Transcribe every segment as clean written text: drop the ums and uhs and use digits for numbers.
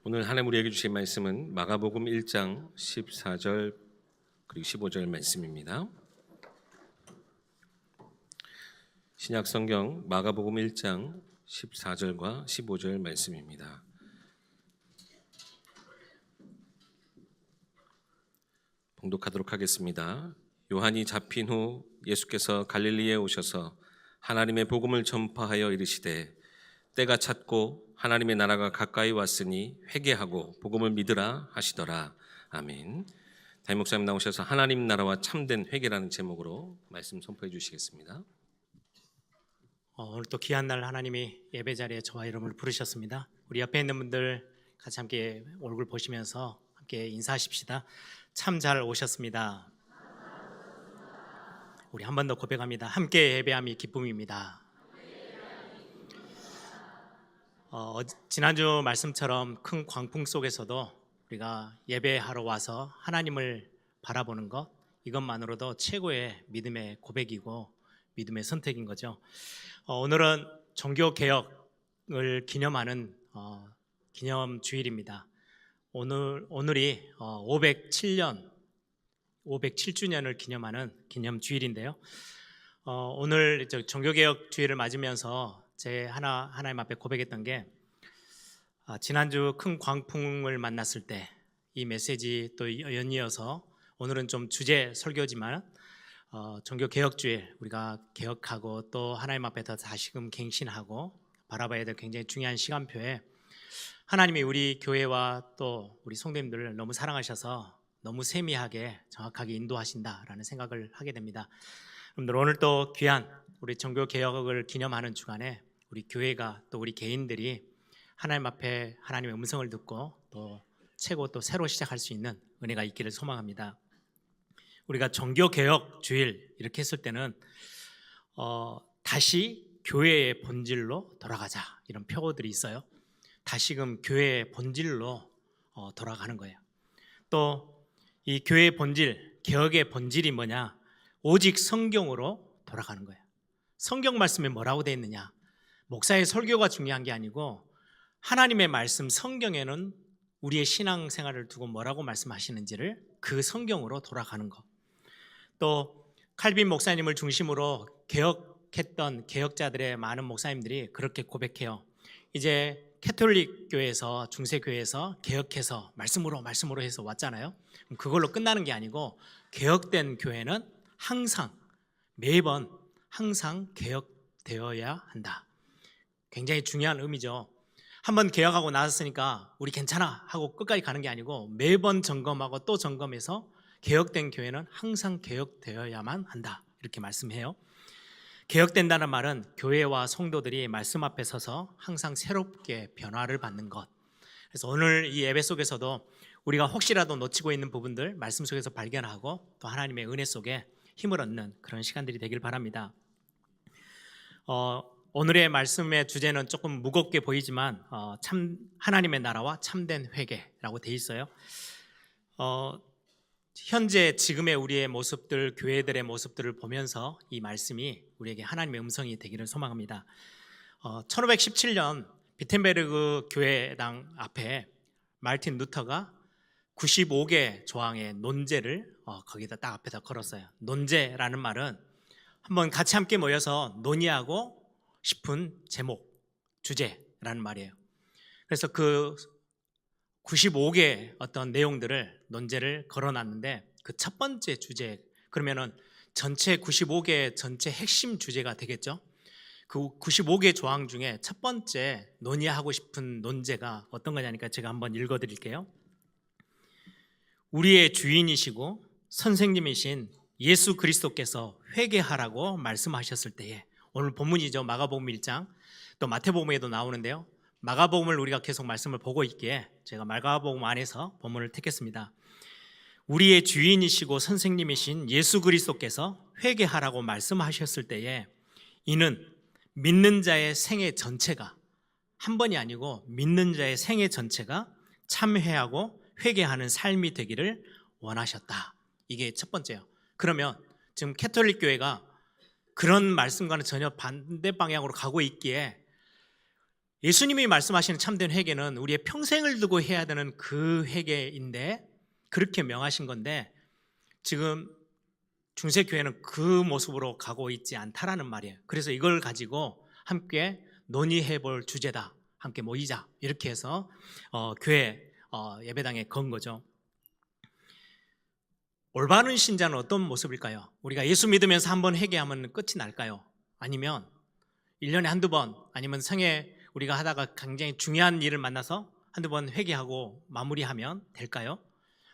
오늘 하나님 우리에게 주신 말씀은 마가복음 1장 14절 그리고 15절 말씀입니다. 신약 성경 마가복음 1장 14절과 15절 말씀입니다. 봉독하도록 하겠습니다. 요한이 잡힌 후 예수께서 갈릴리에 오셔서 하나님의 복음을 전파하여 이르시되 때가 찼고 하나님의 나라가 가까이 왔으니 회개하고 복음을 믿으라 하시더라. 아멘. 담임 목사님 나오셔서 하나님 나라와 참된 회개라는 제목으로 말씀 선포해 주시겠습니다. 오늘 또 귀한 날 하나님이 예배 자리에 저와 여러분을 부르셨습니다. 우리 옆에 있는 분들 같이 함께 얼굴 보시면서 함께 인사하십시다. 참 잘 오셨습니다. 우리 한 번 더 고백합니다. 함께 예배함이 기쁨입니다. 지난주 말씀처럼 큰 광풍 속에서도 우리가 예배하러 와서 하나님을 바라보는 것, 이것만으로도 최고의 믿음의 고백이고 믿음의 선택인 거죠. 오늘은 종교개혁을 기념하는 기념주일입니다. 오늘이 507주년을 기념하는 기념주일인데요. 오늘 종교개혁 주일을 맞으면서 제 하나님 앞에 고백했던 게 지난주 큰 광풍을 만났을 때 이 메시지 또 연이어서 오늘은 좀 주제 설교지만 종교개혁주일 우리가 개혁하고 또 하나님 앞에 더 다시금 갱신하고 바라봐야 될 굉장히 중요한 시간표에 하나님이 우리 교회와 또 우리 성도님들을 너무 사랑하셔서 너무 세미하게 정확하게 인도하신다라는 생각을 하게 됩니다. 여러분들 오늘 또 귀한 우리 종교개혁을 기념하는 주간에 우리 교회가 또 우리 개인들이 하나님 앞에 하나님의 음성을 듣고 또 최고 또 새로 시작할 수 있는 은혜가 있기를 소망합니다. 우리가 종교개혁 주일 이렇게 했을 때는 다시 교회의 본질로 돌아가자 이런 표어들이 있어요. 다시금 교회의 본질로 돌아가는 거예요. 또 이 교회의 본질, 개혁의 본질이 뭐냐? 오직 성경으로 돌아가는 거예요. 성경 말씀에 뭐라고 되어 있느냐? 목사의 설교가 중요한 게 아니고 하나님의 말씀 성경에는 우리의 신앙생활을 두고 뭐라고 말씀하시는지를 그 성경으로 돌아가는 것. 또 칼빈 목사님을 중심으로 개혁했던 개혁자들의 많은 목사님들이 그렇게 고백해요. 이제 캐톨릭 교회에서 중세교회에서 개혁해서 말씀으로 해서 왔잖아요. 그걸로 끝나는 게 아니고 개혁된 교회는 항상 매번 항상 개혁되어야 한다. 굉장히 중요한 의미죠. 한번 개혁하고 나섰으니까 우리 괜찮아 하고 끝까지 가는 게 아니고 매번 점검하고 또 점검해서 개혁된 교회는 항상 개혁되어야만 한다. 이렇게 말씀해요. 개혁된다는 말은 교회와 성도들이 말씀 앞에 서서 항상 새롭게 변화를 받는 것. 그래서 오늘 이 예배 속에서도 우리가 혹시라도 놓치고 있는 부분들 말씀 속에서 발견하고 또 하나님의 은혜 속에 힘을 얻는 그런 시간들이 되길 바랍니다. 오늘의 말씀의 주제는 조금 무겁게 보이지만 하나님의 나라와 참된 회개라고 돼 있어요. 현재 지금의 우리의 모습들, 교회들의 모습들을 보면서 이 말씀이 우리에게 하나님의 음성이 되기를 소망합니다. 1517년 비텐베르그 교회당 앞에 마르틴 루터가 95개 조항의 논제를 거기다 딱 앞에다 걸었어요. 논제라는 말은 한번 같이 함께 모여서 논의하고 싶은 제목, 주제라는 말이에요. 그래서 그 95개 어떤 내용들을 논제를 걸어놨는데 그 첫 번째 주제, 그러면은 전체 95개 전체 핵심 주제가 되겠죠. 그 95개 조항 중에 첫 번째 논의하고 싶은 논제가 어떤 거냐니까 제가 한번 읽어드릴게요. 우리의 주인이시고 선생님이신 예수 그리스도께서 회개하라고 말씀하셨을 때에, 오늘 본문이죠. 마가복음 1장, 또 마태복음에도 나오는데요. 마가복음을 우리가 계속 말씀을 보고 있기에 제가 마가복음 안에서 본문을 택했습니다. 우리의 주인이시고 선생님이신 예수 그리스도께서 회개하라고 말씀하셨을 때에 이는 믿는 자의 생애 전체가, 한 번이 아니고 믿는 자의 생애 전체가 참회하고 회개하는 삶이 되기를 원하셨다. 이게 첫 번째예요. 그러면 지금 캐톨릭 교회가 그런 말씀과는 전혀 반대 방향으로 가고 있기에 예수님이 말씀하시는 참된 회개는 우리의 평생을 두고 해야 되는 그 회개인데 그렇게 명하신 건데 지금 중세교회는 그 모습으로 가고 있지 않다라는 말이에요. 그래서 이걸 가지고 함께 논의해 볼 주제다. 함께 모이자. 이렇게 해서 교회 예배당에 건 거죠. 올바른 신자는 어떤 모습일까요? 우리가 예수 믿으면서 한번 회개하면 끝이 날까요? 아니면 1년에 한두 번 아니면 생애 우리가 하다가 굉장히 중요한 일을 만나서 한두 번 회개하고 마무리하면 될까요?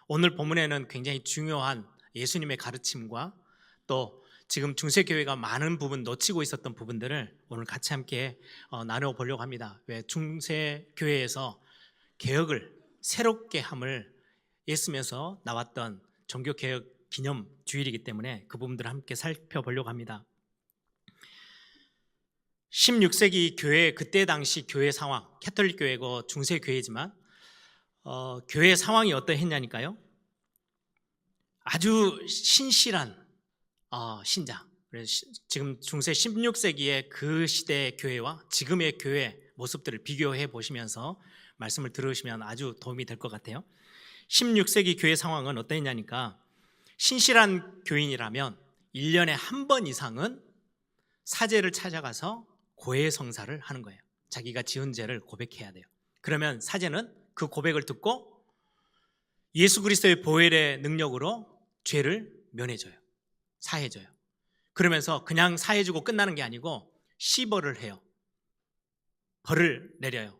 오늘 본문에는 굉장히 중요한 예수님의 가르침과 또 지금 중세교회가 많은 부분 놓치고 있었던 부분들을 오늘 같이 함께 나눠보려고 합니다. 왜 중세교회에서 개혁을 새롭게 함을 애쓰면서 나왔던 종교개혁 기념 주일이기 때문에 그 부분들을 함께 살펴보려고 합니다. 16세기 교회 그때 당시 교회 상황, 캐톨릭 교회고 중세 교회지만 교회 상황이 어떠했냐니까요. 아주 신실한 신자. 그래서 지금 중세 16세기의 그 시대의 교회와 지금의 교회 모습들을 비교해 보시면서 말씀을 들으시면 아주 도움이 될 것 같아요. 16세기 교회 상황은 어떠했냐니까 신실한 교인이라면 1년에 한 번 이상은 사제를 찾아가서 고해성사를 하는 거예요. 자기가 지은 죄를 고백해야 돼요. 그러면 사제는 그 고백을 듣고 예수 그리스도의 보혈의 능력으로 죄를 면해줘요. 사해줘요. 그러면서 그냥 사해주고 끝나는 게 아니고 시벌을 해요. 벌을 내려요.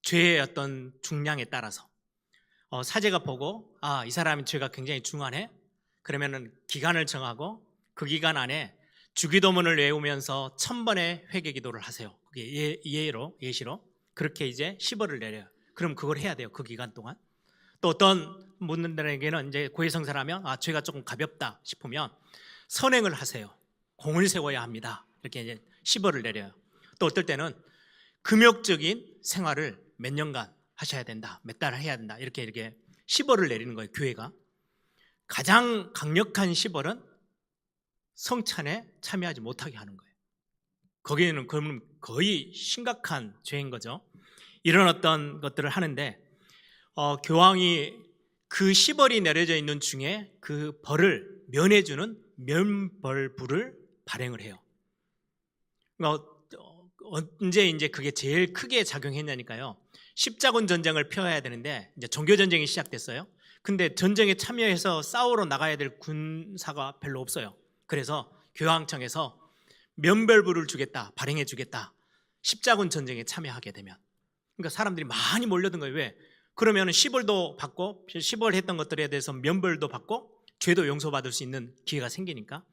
죄의 어떤 중량에 따라서 사제가 보고 이 사람의 죄가 굉장히 중하네. 그러면은 기간을 정하고 그 기간 안에 주기도문을 외우면서 1000번의 회개 기도를 하세요. 그게 예시로 그렇게 이제 시벌을 내려요. 그럼 그걸 해야 돼요. 그 기간 동안. 또 어떤 분들에게는 이제 고해성사라면 죄가 조금 가볍다 싶으면 선행을 하세요. 공을 세워야 합니다. 이렇게 이제 시벌을 내려요. 또 어떨 때는 금욕적인 생활을 몇 년간 하셔야 된다. 몇 달 해야 된다. 이렇게 시벌을 내리는 거예요. 교회가. 가장 강력한 시벌은 성찬에 참여하지 못하게 하는 거예요. 거기에는 그러면 거의 심각한 죄인 거죠. 이런 어떤 것들을 하는데 교황이 그 시벌이 내려져 있는 중에 그 벌을 면해주는 면벌부를 발행을 해요. 언제 이제 그게 제일 크게 작용했냐니까요. 십자군 전쟁을 펴야 되는데 이제 종교 전쟁이 시작됐어요. 근데 전쟁에 참여해서 싸우러 나가야 될 군사가 별로 없어요. 그래서 교황청에서 면벌부를 주겠다, 발행해 주겠다. 십자군 전쟁에 참여하게 되면. 그러니까 사람들이 많이 몰려든 거예요. 왜? 그러면 시벌도 받고 시벌했던 것들에 대해서 면벌도 받고 죄도 용서받을 수 있는 기회가 생기니까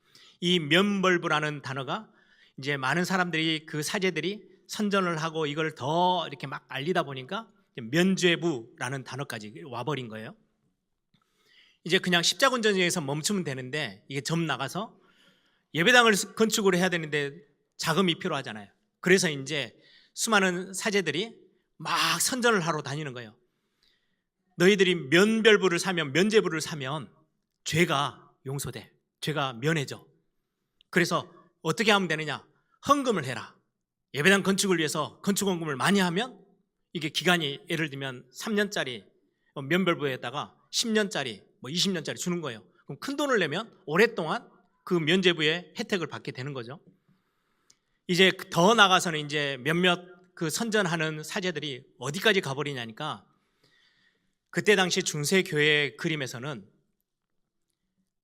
이 면벌부라는 단어가 이제 많은 사람들이 그 사제들이 선전을 하고 이걸 더 이렇게 막 알리다 보니까 면죄부라는 단어까지 와버린 거예요. 이제 그냥 십자군 전쟁에서 멈추면 되는데 이게 점 나가서 예배당을 건축을 해야 되는데 자금이 필요하잖아요. 그래서 이제 수많은 사제들이 막 선전을 하러 다니는 거예요. 너희들이 면별부를 사면 면죄부를 사면 죄가 용서돼. 죄가 면해져. 그래서 어떻게 하면 되느냐? 헌금을 해라. 예배당 건축을 위해서 건축 헌금을 많이 하면 이게 기간이 예를 들면 3년짜리 면별부에다가 10년짜리 20년짜리 주는 거예요. 그럼 큰 돈을 내면 오랫동안 그 면죄부의 혜택을 받게 되는 거죠. 이제 더 나가서는 이제 몇몇 그 선전하는 사제들이 어디까지 가버리냐니까 그때 당시 중세교회 그림에서는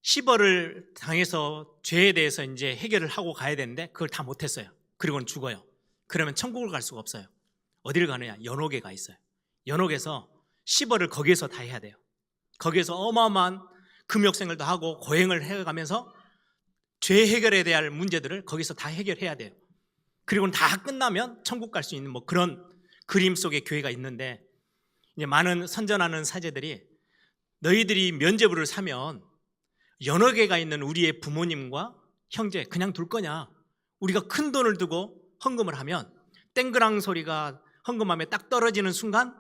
시벌을 당해서 죄에 대해서 이제 해결을 하고 가야 되는데 그걸 다 못했어요. 그리고는 죽어요. 그러면 천국을 갈 수가 없어요. 어디를 가느냐? 연옥에 가 있어요. 연옥에서 시벌을 거기에서 다 해야 돼요. 거기에서 어마어마한 금욕생활도 하고 고행을 해가면서 죄 해결에 대한 문제들을 거기서 다 해결해야 돼요. 그리고는 다 끝나면 천국 갈 수 있는 그런 그림 속의 교회가 있는데 이제 많은 선전하는 사제들이 너희들이 면죄부를 사면 연옥에 가 있는 우리의 부모님과 형제 그냥 둘 거냐? 우리가 큰 돈을 두고 헌금을 하면 땡그랑 소리가 헌금함에 딱 떨어지는 순간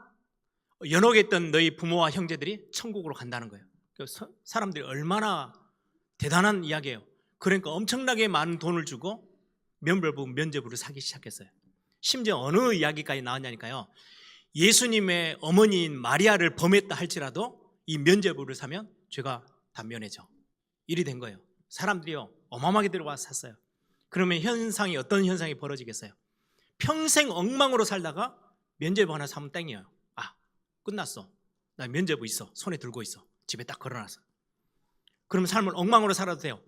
연옥에 있던 너희 부모와 형제들이 천국으로 간다는 거예요. 사람들이 얼마나 대단한 이야기예요. 그러니까 엄청나게 많은 돈을 주고 면죄부를 사기 시작했어요. 심지어 어느 이야기까지 나왔냐니까요. 예수님의 어머니인 마리아를 범했다 할지라도 이 면죄부를 사면 죄가 다 면해져. 일이 된 거예요. 사람들이요 어마어마하게 들어와서 샀어요. 그러면 현상이 어떤 현상이 벌어지겠어요? 평생 엉망으로 살다가 면죄부 하나 사면 땡이에요. 아, 끝났어. 나 면죄부 있어. 손에 들고 있어. 집에 딱 걸어놨어. 그러면 삶을 엉망으로 살아도 돼요.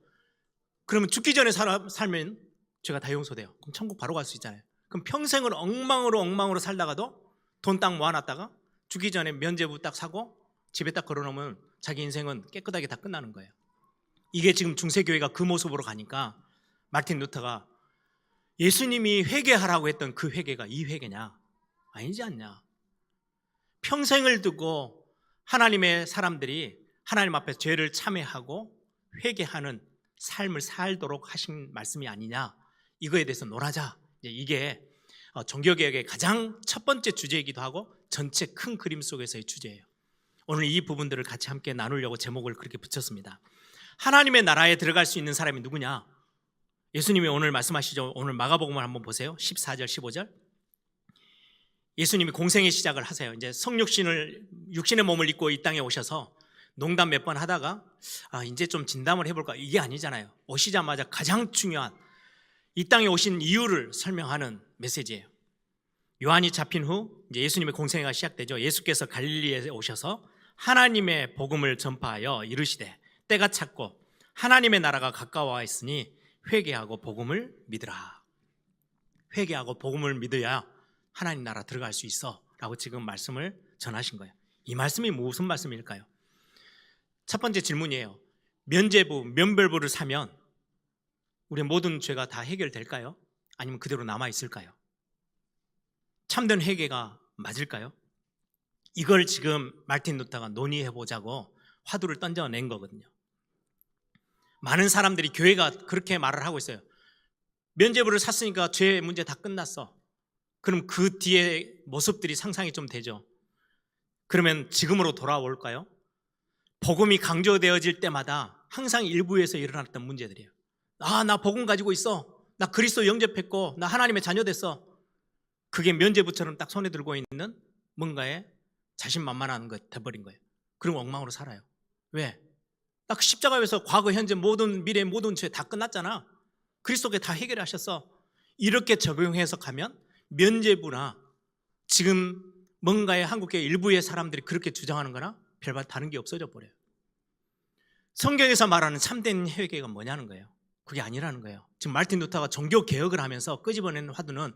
그러면 죽기 전에 살면 죄가 다 용서돼요. 그럼 천국 바로 갈 수 있잖아요. 그럼 평생을 엉망으로 살다가도 돈 딱 모아놨다가 죽기 전에 면죄부 딱 사고 집에 딱 걸어놓으면 자기 인생은 깨끗하게 다 끝나는 거예요. 이게 지금 중세교회가 그 모습으로 가니까 마틴 루터가 예수님이 회개하라고 했던 그 회개가 이 회개냐? 아니지 않냐? 평생을 두고 하나님의 사람들이 하나님 앞에 죄를 참회하고 회개하는 삶을 살도록 하신 말씀이 아니냐? 이거에 대해서 논하자. 이게 종교개혁의 가장 첫 번째 주제이기도 하고 전체 큰 그림 속에서의 주제예요. 오늘 이 부분들을 같이 함께 나누려고 제목을 그렇게 붙였습니다. 하나님의 나라에 들어갈 수 있는 사람이 누구냐? 예수님이 오늘 말씀하시죠. 오늘 마가복음을 한번 보세요. 14절 15절. 예수님이 공생의 시작을 하세요. 이제 육신의 몸을 입고 이 땅에 오셔서 농담 몇 번 하다가 이제 좀 진담을 해볼까? 이게 아니잖아요. 오시자마자 가장 중요한 이 땅에 오신 이유를 설명하는 메시지예요. 요한이 잡힌 후 이제 예수님의 공생애가 시작되죠. 예수께서 갈릴리에 오셔서 하나님의 복음을 전파하여 이르시되 때가 찼고 하나님의 나라가 가까워 있으니 회개하고 복음을 믿으라. 회개하고 복음을 믿어야 하나님 나라 들어갈 수 있어 라고 지금 말씀을 전하신 거예요. 이 말씀이 무슨 말씀일까요? 첫 번째 질문이에요. 면별부를 사면 우리의 모든 죄가 다 해결될까요? 아니면 그대로 남아있을까요? 참된 회개가 맞을까요? 이걸 지금 마틴 루터가 논의해보자고 화두를 던져낸 거거든요. 많은 사람들이 교회가 그렇게 말을 하고 있어요. 면죄부를 샀으니까 죄 문제 다 끝났어. 그럼 그 뒤에 모습들이 상상이 좀 되죠. 그러면 지금으로 돌아올까요? 복음이 강조되어질 때마다 항상 일부에서 일어났던 문제들이에요. 나 복음 가지고 있어. 나 그리스도 영접했고 나 하나님의 자녀 됐어. 그게 면죄부처럼 딱 손에 들고 있는 뭔가에 자신만만한 것 돼버린 거예요. 그럼 엉망으로 살아요. 왜? 딱 십자가에서 과거, 현재, 모든 미래, 모든 죄 다 끝났잖아. 그리스도께 다 해결하셨어. 이렇게 적용해서 가면 면죄부나 지금 뭔가의 한국의 일부의 사람들이 그렇게 주장하는 거나 별반 다른 게 없어져 버려요. 성경에서 말하는 참된 회개가 뭐냐는 거예요. 그게 아니라는 거예요. 지금 마틴 루터가 종교 개혁을 하면서 끄집어내는 화두는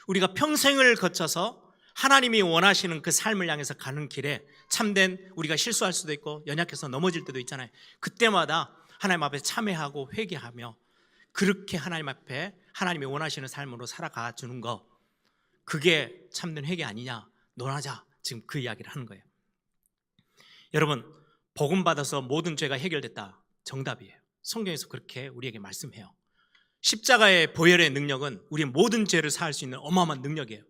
우리가 평생을 거쳐서 하나님이 원하시는 그 삶을 향해서 가는 길에 참된 우리가 실수할 수도 있고 연약해서 넘어질 때도 있잖아요. 그때마다 하나님 앞에 참회하고 회개하며 그렇게 하나님 앞에 하나님이 원하시는 삶으로 살아가 주는 거, 그게 참된 회개 아니냐 논하자. 지금 그 이야기를 하는 거예요. 여러분, 복음 받아서 모든 죄가 해결됐다. 정답이에요. 성경에서 그렇게 우리에게 말씀해요. 십자가의 보혈의 능력은 우리의 모든 죄를 사할 수 있는 어마어마한 능력이에요.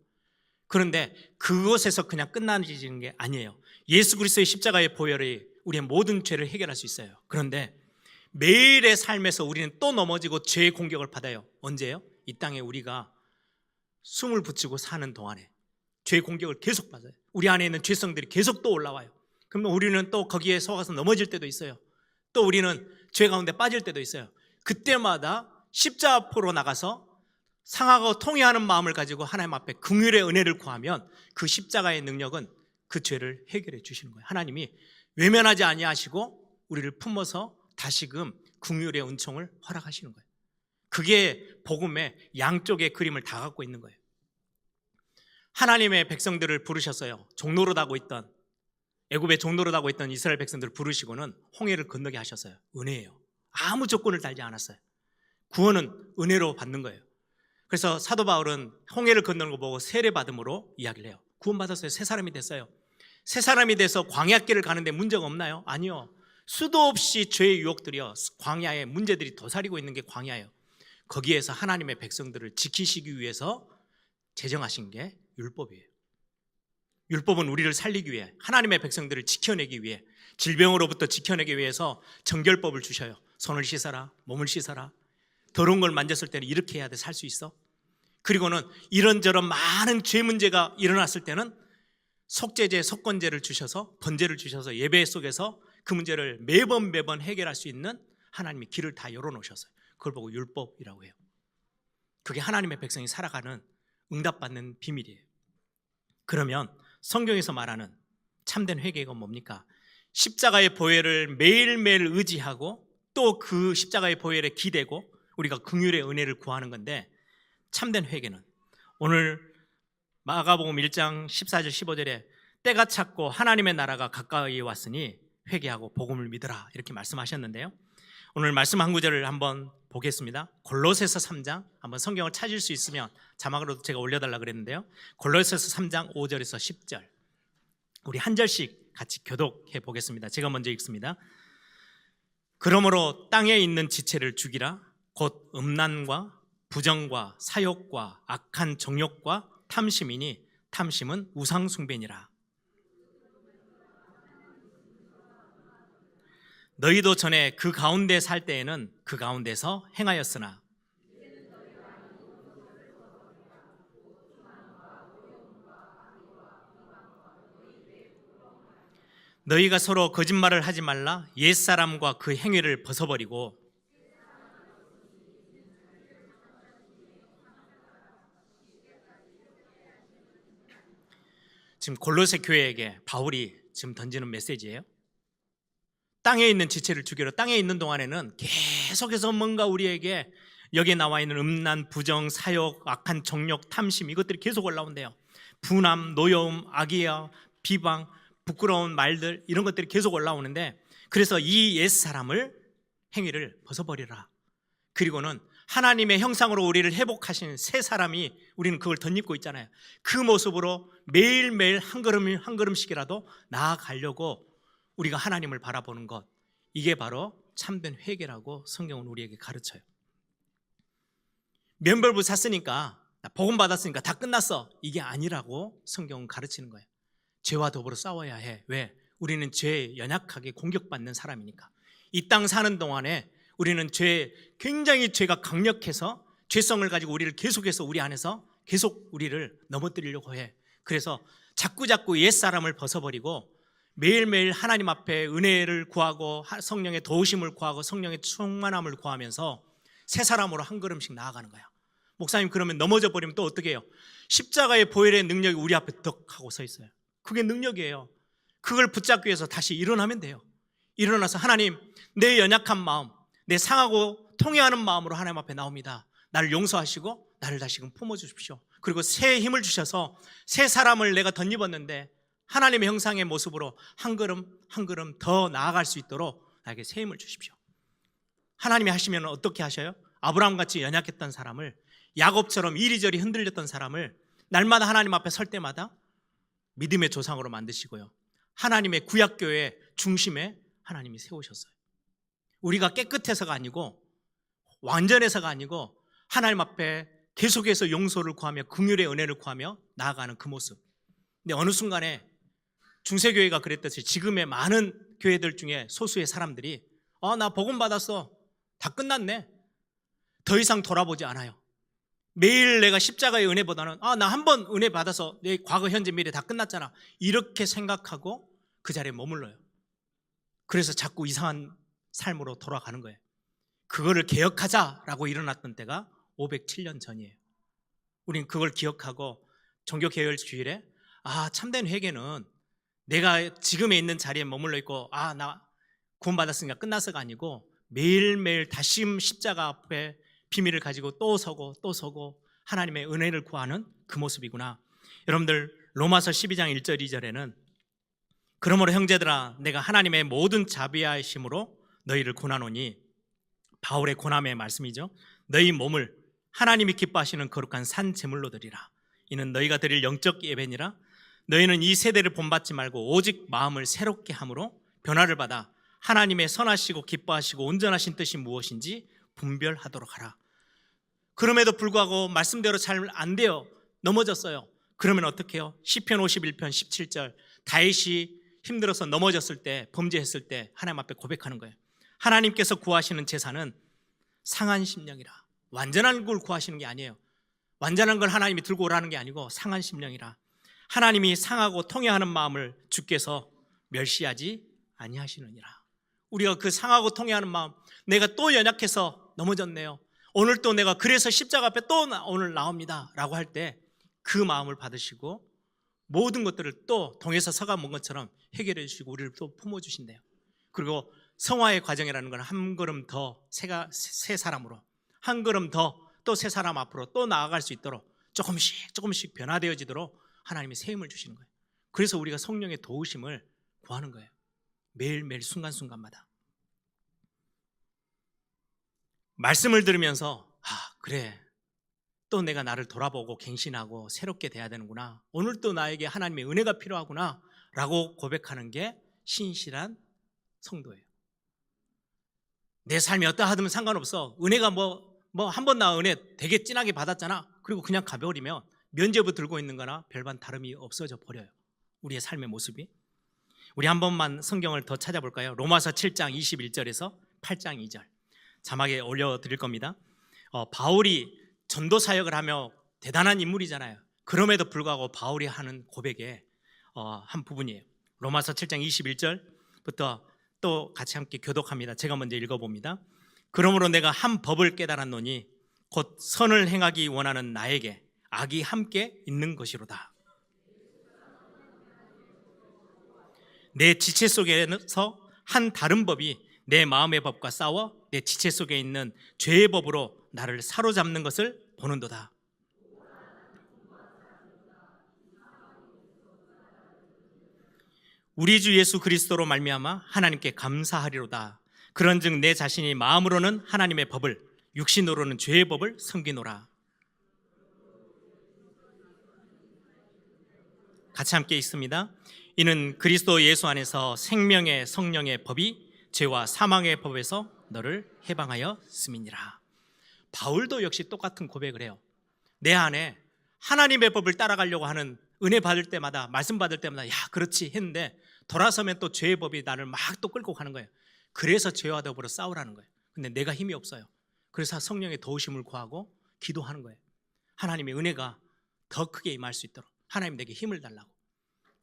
그런데 그것에서 그냥 끝나지는 게 아니에요. 예수 그리스도의 십자가의 보혈이 우리의 모든 죄를 해결할 수 있어요. 그런데 매일의 삶에서 우리는 또 넘어지고 죄의 공격을 받아요. 언제요? 이 땅에 우리가 숨을 붙이고 사는 동안에 죄의 공격을 계속 받아요. 우리 안에 있는 죄성들이 계속 또 올라와요. 그러면 우리는 또 거기에 속아서 넘어질 때도 있어요. 또 우리는 죄 가운데 빠질 때도 있어요. 그때마다 십자가 앞으로 나가서 상하고 통회하는 마음을 가지고 하나님 앞에 긍휼의 은혜를 구하면 그 십자가의 능력은 그 죄를 해결해 주시는 거예요. 하나님이 외면하지 아니하시고 우리를 품어서 다시금 긍휼의 은총을 허락하시는 거예요. 그게 복음의 양쪽의 그림을 다 갖고 있는 거예요. 하나님의 백성들을 부르셨어요. 종노릇하고 있던, 애굽에 종노릇하고 있던 이스라엘 백성들을 부르시고는 홍해를 건너게 하셨어요. 은혜예요. 아무 조건을 달지 않았어요. 구원은 은혜로 받는 거예요. 그래서 사도 바울은 홍해를 건너는 거 보고 세례받음으로 이야기를 해요. 구원받았어요. 새 사람이 됐어요. 새 사람이 돼서 광야길을 가는데 문제가 없나요? 아니요. 수도 없이 죄의 유혹들이요, 광야에 문제들이 도사리고 있는 게 광야예요. 거기에서 하나님의 백성들을 지키시기 위해서 제정하신 게 율법이에요. 율법은 우리를 살리기 위해, 하나님의 백성들을 지켜내기 위해, 질병으로부터 지켜내기 위해서 정결법을 주셔요. 손을 씻어라, 몸을 씻어라. 더러운 걸 만졌을 때는 이렇게 해야 돼 살 수 있어. 그리고는 이런저런 많은 죄 문제가 일어났을 때는 속죄제, 속건제를 주셔서, 번제를 주셔서 예배 속에서 그 문제를 매번 해결할 수 있는 하나님의 길을 다 열어놓으셨어요. 그걸 보고 율법이라고 해요. 그게 하나님의 백성이 살아가는 응답받는 비밀이에요. 그러면 성경에서 말하는 참된 회개가 뭡니까? 십자가의 보혈을 매일매일 의지하고 또 그 십자가의 보혈에 기대고 우리가 긍휼의 은혜를 구하는 건데, 참된 회개는 오늘 마가복음 1장 14절 15절에 때가 찼고 하나님의 나라가 가까이 왔으니 회개하고 복음을 믿으라 이렇게 말씀하셨는데요. 오늘 말씀 한 구절을 한번 보겠습니다. 골로새서 3장, 한번 성경을 찾을 수 있으면 자막으로도 제가 올려달라 그랬는데요. 골로새서 3장 5절에서 10절 우리 한 절씩 같이 교독해 보겠습니다. 제가 먼저 읽습니다. 그러므로 땅에 있는 지체를 죽이라. 곧 음란과 부정과 사욕과 악한 정욕과 탐심이니 탐심은 우상 숭배니라. 너희도 전에 그 가운데 살 때에는 그 가운데서 행하였으나 너희가 서로 거짓말을 하지 말라. 옛사람과 그 행위를 벗어버리고 지금 골로새 교회에게 바울이 지금 던지는 메시지예요. 땅에 있는 지체를 죽이러. 땅에 있는 동안에는 계속해서 뭔가 우리에게 여기에 나와 있는 음란, 부정, 사욕, 악한 정욕, 탐심 이것들이 계속 올라온대요. 분함, 노여움, 악의와 비방, 부끄러운 말들 이런 것들이 계속 올라오는데, 그래서 이 옛사람을 행위를 벗어버리라. 그리고는 하나님의 형상으로 우리를 회복하신 새 사람이 우리는 그걸 덧입고 있잖아요. 그 모습으로 매일매일 한 걸음 한 걸음씩이라도 나아가려고 우리가 하나님을 바라보는 것, 이게 바로 참된 회개라고 성경은 우리에게 가르쳐요. 면벌부 샀으니까, 복음 받았으니까 다 끝났어, 이게 아니라고 성경은 가르치는 거예요. 죄와 더불어 싸워야 해. 왜? 우리는 죄에 연약하게 공격받는 사람이니까. 이 땅 사는 동안에 우리는 굉장히 죄가 강력해서 죄성을 가지고 우리를 계속해서 우리 안에서 계속 우리를 넘어뜨리려고 해. 그래서 자꾸 옛사람을 벗어버리고 매일매일 하나님 앞에 은혜를 구하고 성령의 도우심을 구하고 성령의 충만함을 구하면서 새 사람으로 한 걸음씩 나아가는 거야. 목사님, 그러면 넘어져 버리면 또 어떻게 해요? 십자가의 보혈의 능력이 우리 앞에 떡 하고 서 있어요. 그게 능력이에요. 그걸 붙잡기 위해서 다시 일어나면 돼요. 일어나서 하나님, 내 연약한 마음, 내 상하고 통회하는 마음으로 하나님 앞에 나옵니다. 나를 용서하시고 나를 다시금 품어주십시오. 그리고 새 힘을 주셔서 새 사람을 내가 덧입었는데 하나님의 형상의 모습으로 한 걸음 한 걸음 더 나아갈 수 있도록 나에게 새 힘을 주십시오. 하나님이 하시면 어떻게 하셔요? 아브라함같이 연약했던 사람을, 야곱처럼 이리저리 흔들렸던 사람을 날마다 하나님 앞에 설 때마다 믿음의 조상으로 만드시고요, 하나님의 구약교회 중심에 하나님이 세우셨어요. 우리가 깨끗해서가 아니고 완전해서가 아니고 하나님 앞에 계속해서 용서를 구하며 긍휼의 은혜를 구하며 나아가는 그 모습. 근데 어느 순간에 중세교회가 그랬듯이 지금의 많은 교회들 중에 소수의 사람들이 나 복음 받았어, 다 끝났네, 더 이상 돌아보지 않아요. 매일 내가 십자가의 은혜보다는 나 한 번 은혜 받아서 내 과거 현재 미래 다 끝났잖아, 이렇게 생각하고 그 자리에 머물러요. 그래서 자꾸 이상한 삶으로 돌아가는 거예요. 그거를 개혁하자라고 일어났던 때가 507년 전이에요. 우리는 그걸 기억하고 종교개혁 주일에 참된 회개는 내가 지금에 있는 자리에 머물러 있고 나 구원받았으니까 끝났어가 아니고 매일매일 다시 십자가 앞에 비밀을 가지고 또 서고 하나님의 은혜를 구하는 그 모습이구나. 여러분들, 로마서 12장 1절 2절에는 그러므로 형제들아, 내가 하나님의 모든 자비하심으로 너희를 고난하노니, 바울의 고난의 말씀이죠. 너희 몸을 하나님이 기뻐하시는 거룩한 산 제물로 드리라. 이는 너희가 드릴 영적 예배니라. 너희는 이 세대를 본받지 말고 오직 마음을 새롭게 함으로 변화를 받아 하나님의 선하시고 기뻐하시고 온전하신 뜻이 무엇인지 분별하도록 하라. 그럼에도 불구하고 말씀대로 잘 안 돼요. 넘어졌어요. 그러면 어떻게 해요? 시편 51편 17절, 다윗이 힘들어서 넘어졌을 때, 범죄했을 때 하나님 앞에 고백하는 거예요. 하나님께서 구하시는 제사는 상한 심령이라. 완전한 걸 구하시는 게 아니에요. 완전한 걸 하나님이 들고 오라는 게 아니고 상한 심령이라. 하나님이 상하고 통회하는 마음을 주께서 멸시하지 아니하시느니라. 우리가 그 상하고 통회하는 마음, 내가 또 연약해서 넘어졌네요, 오늘 또 내가 그래서 십자가 앞에 또 오늘 나옵니다 라고 할 때 그 마음을 받으시고 모든 것들을 또 동에서 서가 먼 것처럼 해결해 주시고 우리를 또 품어주신대요. 그리고 성화의 과정이라는 건 한 걸음 더 새 사람으로, 한 걸음 더 또 새 사람 앞으로 또 나아갈 수 있도록 조금씩 변화되어지도록 하나님이 새 힘을 주시는 거예요. 그래서 우리가 성령의 도우심을 구하는 거예요. 매일매일 순간순간마다. 말씀을 들으면서 그래, 또 내가 나를 돌아보고 갱신하고 새롭게 돼야 되는구나, 오늘 또 나에게 하나님의 은혜가 필요하구나 라고 고백하는 게 신실한 성도예요. 내 삶이 어떠하든 상관없어, 은혜가 한 번 나 은혜 되게 진하게 받았잖아, 그리고 그냥 가버리면 면죄부 들고 있는 거나 별반 다름이 없어져 버려요, 우리의 삶의 모습이. 우리 한 번만 성경을 더 찾아볼까요? 로마서 7장 21절에서 8장 2절 자막에 올려드릴 겁니다. 바울이 전도 사역을 하며 대단한 인물이잖아요. 그럼에도 불구하고 바울이 하는 고백의 한 부분이에요. 로마서 7장 21절부터 또 같이 함께 교독합니다. 제가 먼저 읽어봅니다. 그러므로 내가 한 법을 깨달았노니 곧 선을 행하기 원하는 나에게 악이 함께 있는 것이로다. 내 지체 속에서 한 다른 법이 내 마음의 법과 싸워 내 지체 속에 있는 죄의 법으로 나를 사로잡는 것을 보는도다. 우리 주 예수 그리스도로 말미암아 하나님께 감사하리로다. 그런즉 내 자신이 마음으로는 하나님의 법을, 육신으로는 죄의 법을 섬기노라. 같이 함께 있습니다. 이는 그리스도 예수 안에서 생명의 성령의 법이 죄와 사망의 법에서 너를 해방하였음이니라. 바울도 역시 똑같은 고백을 해요. 내 안에 하나님의 법을 따라가려고 하는, 은혜 받을 때마다, 말씀 받을 때마다 야 그렇지 했는데 돌아서면 또 죄의 법이 나를 막 또 끌고 가는 거예요. 그래서 죄와 더불어 싸우라는 거예요. 근데 내가 힘이 없어요. 그래서 성령의 도우심을 구하고 기도하는 거예요. 하나님의 은혜가 더 크게 임할 수 있도록 하나님 내게 힘을 달라고.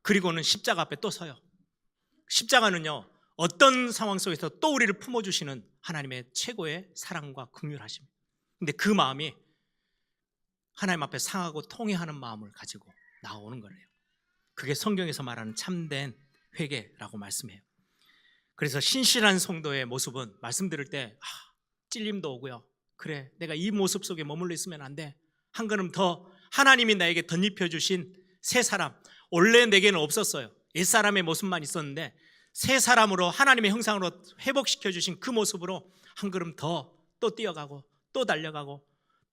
그리고는 십자가 앞에 또 서요. 십자가는요, 어떤 상황 속에서 또 우리를 품어주시는 하나님의 최고의 사랑과 긍휼하심. 근데 그 마음이 하나님 앞에 상하고 통회하는 마음을 가지고 나오는 거예요. 그게 성경에서 말하는 참된 회개라고 말씀해요. 그래서 신실한 성도의 모습은 말씀 들을 때 찔림도 오고요. 그래, 내가 이 모습 속에 머물러 있으면 안 돼. 한 걸음 더 하나님이 나에게 덧입혀 주신 새 사람, 원래 내게는 없었어요. 옛사람의 모습만 있었는데 새 사람으로 하나님의 형상으로 회복시켜 주신 그 모습으로 한 걸음 더 또 뛰어가고 또 달려가고,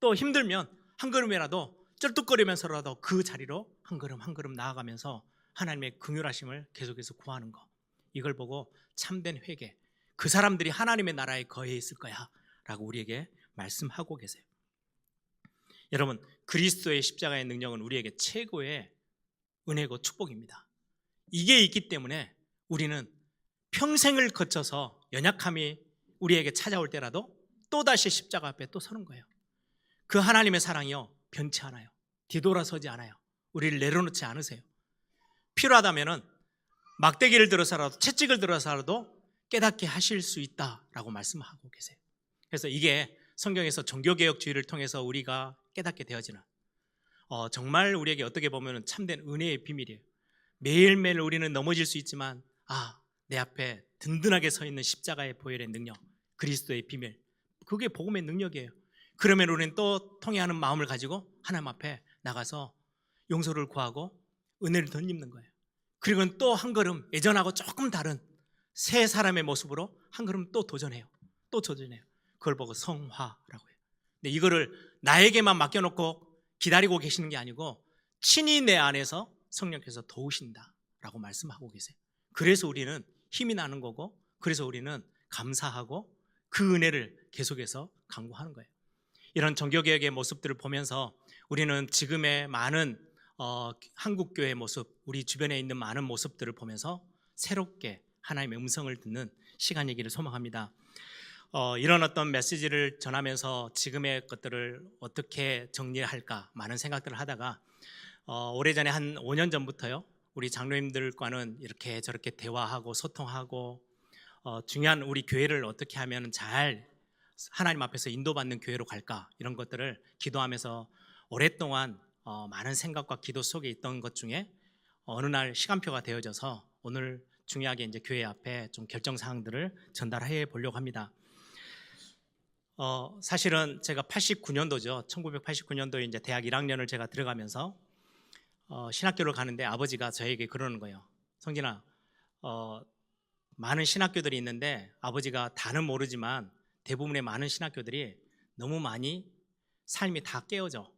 또 힘들면 한 걸음이라도 쩔뚝거리면서라도 그 자리로 한 걸음 나아가면서 하나님의 긍휼하심을 계속해서 구하는 거. 이걸 보고 참된 회개, 그 사람들이 하나님의 나라에 거해 있을 거야 라고 우리에게 말씀하고 계세요. 여러분, 그리스도의 십자가의 능력은 우리에게 최고의 은혜고 축복입니다. 이게 있기 때문에 우리는 평생을 거쳐서 연약함이 우리에게 찾아올 때라도 또다시 십자가 앞에 또 서는 거예요. 그 하나님의 사랑이요, 변치 않아요. 뒤돌아서지 않아요. 우리를 내려놓지 않으세요. 필요하다면은 막대기를 들어서라도, 채찍을 들어서라도 깨닫게 하실 수 있다라고 말씀하고 계세요. 그래서 이게 성경에서 종교개혁주의를 통해서 우리가 깨닫게 되어지는 정말 우리에게 어떻게 보면 참된 은혜의 비밀이에요. 매일매일 우리는 넘어질 수 있지만 내 앞에 든든하게 서 있는 십자가의 보혈의 능력, 그리스도의 비밀, 그게 복음의 능력이에요. 그러면 우리는 또 통회하는 마음을 가지고 하나님 앞에 나가서 용서를 구하고 은혜를 덧입는 거예요. 그리고 또 한 걸음 예전하고 조금 다른 새 사람의 모습으로 한 걸음 또 도전해요. 또 도전해요. 그걸 보고 성화라고 해요. 근데 이거를 나에게만 맡겨놓고 기다리고 계시는 게 아니고 친히 내 안에서 성령께서 도우신다라고 말씀하고 계세요. 그래서 우리는 힘이 나는 거고, 그래서 우리는 감사하고 그 은혜를 계속해서 간구하는 거예요. 이런 종교개혁의 모습들을 보면서 우리는 지금의 많은 한국교회의 모습, 우리 주변에 있는 많은 모습들을 보면서 새롭게 하나님의 음성을 듣는 시간이기를 소망합니다. 이런 어떤 메시지를 전하면서 지금의 것들을 어떻게 정리할까 많은 생각들을 하다가 오래전에 한 5년 전부터요, 우리 장로님들과는 이렇게 저렇게 대화하고 소통하고 중요한 우리 교회를 어떻게 하면 잘 하나님 앞에서 인도받는 교회로 갈까, 이런 것들을 기도하면서 오랫동안 많은 생각과 기도 속에 있던 것 중에 어느 날 시간표가 되어져서 오늘 중요하게 이제 교회 앞에 좀 결정 사항들을 전달해 보려고 합니다. 사실은 제가 89년도죠. 1989년도에 이제 대학 1학년을 제가 들어가면서 신학교를 가는데 아버지가 저에게 그러는 거예요. 성진아, 많은 신학교들이 있는데 아버지가 다는 모르지만 대부분의 많은 신학교들이 너무 많이 삶이 다 깨어져.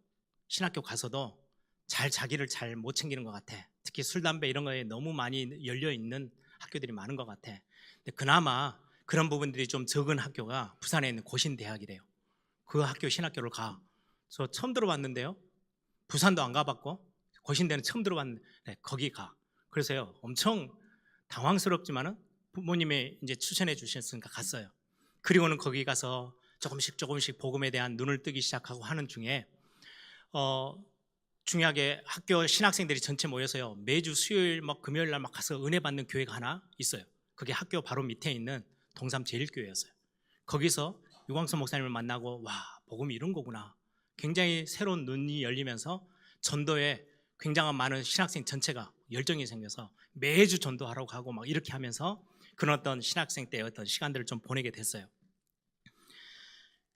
신학교 가서도 자기를 잘 못 챙기는 것 같아. 특히 술, 담배 이런 거에 너무 많이 열려 있는 학교들이 많은 것 같아. 근데 그나마 그런 부분들이 좀 적은 학교가 부산에 있는 고신대학이래요. 그 학교 신학교를 가. 저 처음 들어봤는데요. 부산도 안 가봤고 고신대는 처음 들어봤는데 거기 가. 그래서요, 엄청 당황스럽지만은 부모님이 이제 추천해 주셨으니까 갔어요. 그리고는 거기 가서 조금씩 복음에 대한 눈을 뜨기 시작하고 하는 중에 중요하게 학교 신학생들이 전체 모여서요, 매주 수요일 막 금요일 날 막 가서 은혜 받는 교회가 하나 있어요. 그게 학교 바로 밑에 있는 동삼 제일교회였어요. 거기서 유광수 목사님을 만나고, 와, 복음이 이런 거구나. 굉장히 새로운 눈이 열리면서 전도에 굉장한 많은 신학생 전체가 열정이 생겨서 매주 전도하러 가고 막 이렇게 하면서 그런 어떤 신학생 때의 어떤 시간들을 좀 보내게 됐어요.